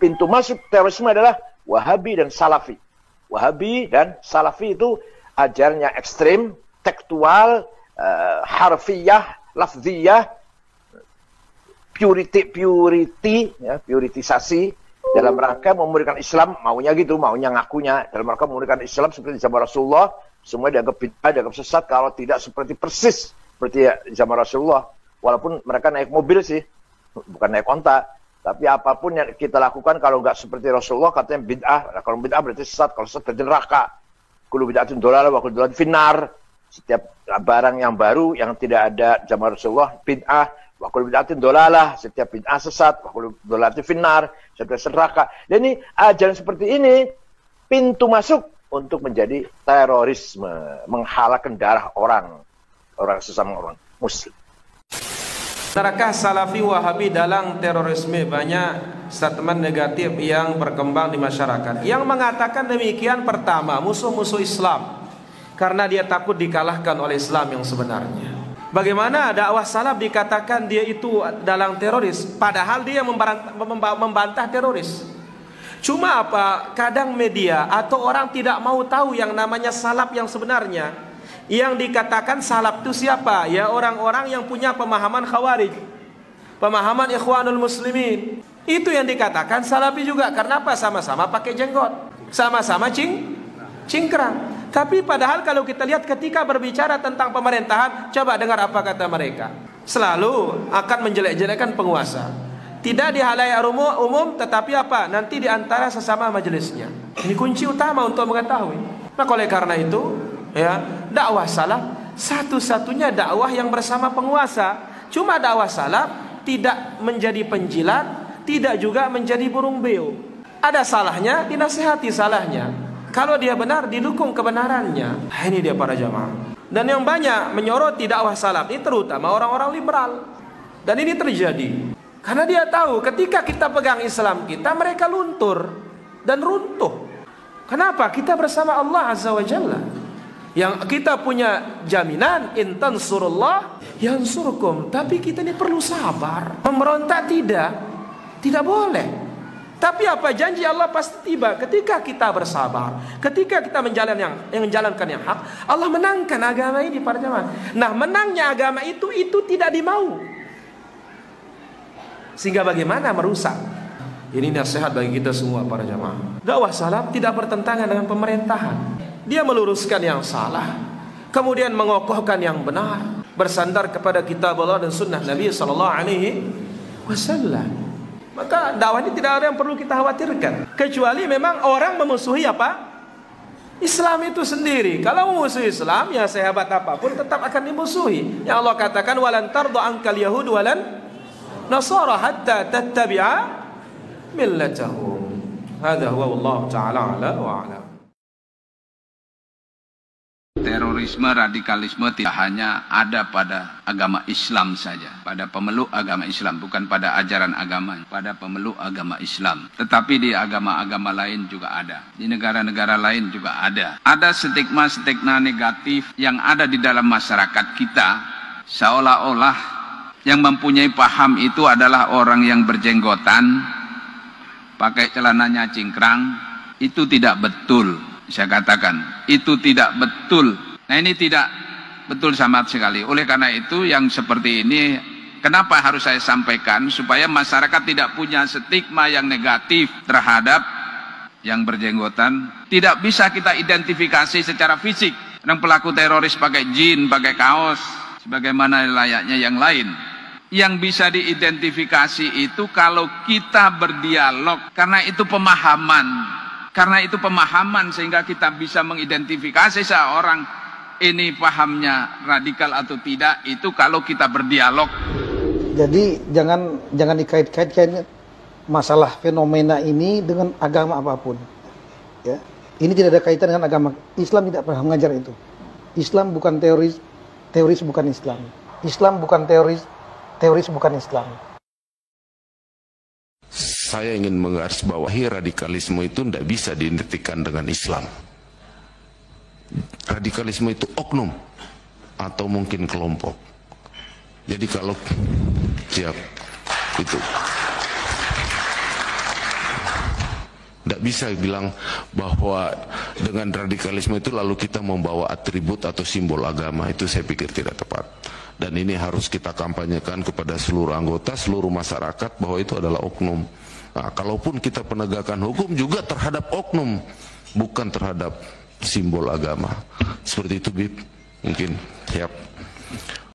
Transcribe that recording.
pintu masuk terorisme adalah Wahabi dan Salafi. Wahabi dan Salafi itu ajarnya ekstrim, tekstual, harfiyah, lafziyah, puritisasi dalam rangka memurnikan Islam, maunya gitu, maunya ngakunya dalam rangka memurnikan Islam seperti zaman Rasulullah, semua dianggap bid'ah, dianggap sesat kalau tidak seperti persis seperti zaman Rasulullah. Walaupun mereka naik mobil sih, bukan naik onta, tapi apapun yang kita lakukan kalau nggak seperti Rasulullah katanya bid'ah. Nah, kalau bid'ah berarti sesat, kalau sesat berarti neraka. Kullu bid'atin dhalalah wa kullu dhalalatin finnar. Setiap barang yang baru yang tidak ada zaman Rasulullah bid'ah. Wa kullu bid'atin dhalalah, setiap bid'ah sesat. Wa kullu dhalalatin finnar, setiap neraka. Dan ini ajaran seperti ini pintu masuk untuk menjadi terorisme, menghalakkan darah orang sesama orang muslim. Adakah Salafi Wahabi dalam terorisme? Banyak statement negatif yang berkembang di masyarakat. Yang mengatakan demikian pertama, musuh-musuh Islam, karena dia takut dikalahkan oleh Islam yang sebenarnya. Bagaimana dakwah salaf dikatakan dia itu dalam teroris, padahal dia membantah teroris. Cuma apa? Kadang media atau orang tidak mau tahu yang namanya salaf yang sebenarnya. Yang dikatakan salaf itu siapa? Ya orang-orang yang punya pemahaman khawarij, pemahaman ikhwanul muslimin. Itu yang dikatakan salafi juga. Karena apa? Sama-sama pakai jenggot, sama-sama cingkrang. Tapi padahal kalau kita lihat ketika berbicara tentang pemerintahan, coba dengar apa kata mereka. Selalu akan menjelek-jelekkan penguasa. Tidak di halayak umum, tetapi apa? Nanti di antara sesama majelisnya. Ini kunci utama untuk mengetahui. Nah, oleh karena itu, ya, dakwah salaf satu-satunya dakwah yang bersama penguasa. Cuma dakwah salaf tidak menjadi penjilat, tidak juga menjadi burung beo. Ada salahnya, dinasihati salahnya. Kalau dia benar, didukung kebenarannya. Nah, ini dia para jamaah. Dan yang banyak menyoroti dakwah salaf ini terutama orang-orang liberal. Dan ini terjadi karena dia tahu ketika kita pegang Islam kita, mereka luntur dan runtuh. Kenapa? Kita bersama Allah Azza wa Jalla. Yang kita punya jaminan, in tansurullah yansurkum. Tapi kita ini perlu sabar. Memberontak tidak boleh. Tapi apa? Janji Allah pasti tiba ketika kita bersabar, ketika kita menjalankan yang hak. Allah menangkan agama ini para jamaah. Nah, menangnya agama itu tidak dimau. Sehingga bagaimana merusak. Ini nasihat bagi kita semua para jamaah. Dakwah salaf tidak bertentangan dengan pemerintahan. Dia meluruskan yang salah, kemudian mengokohkan yang benar, bersandar kepada kitab Allah dan sunnah Nabi sallallahu alaihi wasallam. Maka dakwah ini tidak ada yang perlu kita khawatirkan, kecuali memang orang memusuhi apa? Islam itu sendiri. Kalau memusuhi Islam, ya sehebat apapun tetap akan dimusuhi. Yang Allah katakan walan tarda ankal yahud walan nasara hatta tattabi'a millatahum. Hadza huwa Allah taala ala wa ala. Terorisme, radikalisme tidak hanya ada pada agama Islam saja, pada pemeluk agama Islam, bukan pada ajaran agama, pada pemeluk agama Islam. Tetapi di agama-agama lain juga ada, di negara-negara lain juga ada. Ada stigma-stigma negatif yang ada di dalam masyarakat kita, seolah-olah yang mempunyai paham itu adalah orang yang berjenggotan, pakai celananya cingkrang. Itu tidak betul. Saya katakan itu tidak betul. Nah, ini tidak betul sama sekali. Oleh karena itu yang seperti ini kenapa harus saya sampaikan, supaya masyarakat tidak punya stigma yang negatif terhadap yang berjenggotan. Tidak bisa kita identifikasi secara fisik. Orang pelaku teroris pakai jin, pakai kaos, sebagaimana layaknya yang lain. Yang bisa diidentifikasi itu kalau kita berdialog, karena itu pemahaman. Karena itu pemahaman sehingga kita bisa mengidentifikasi seorang ini pahamnya radikal atau tidak, itu kalau kita berdialog. Jadi jangan dikait-kaitkan masalah fenomena ini dengan agama apapun. Ya. Ini tidak ada kaitan dengan agama. Islam tidak pernah mengajar itu. Islam bukan teroris, teroris bukan Islam. Islam bukan teroris, teroris bukan Islam. Saya ingin menggarisbawahi radikalisme itu tidak bisa diidentikan dengan Islam. Radikalisme itu oknum atau mungkin kelompok. Jadi kalau siap itu. Tidak bisa bilang bahwa dengan radikalisme itu lalu kita membawa atribut atau simbol agama. Itu saya pikir tidak tepat. Dan ini harus kita kampanyekan kepada seluruh anggota, seluruh masyarakat bahwa itu adalah oknum. Nah, kalaupun kita penegakan hukum juga terhadap oknum, bukan terhadap simbol agama. Seperti itu, Bib. Mungkin siap.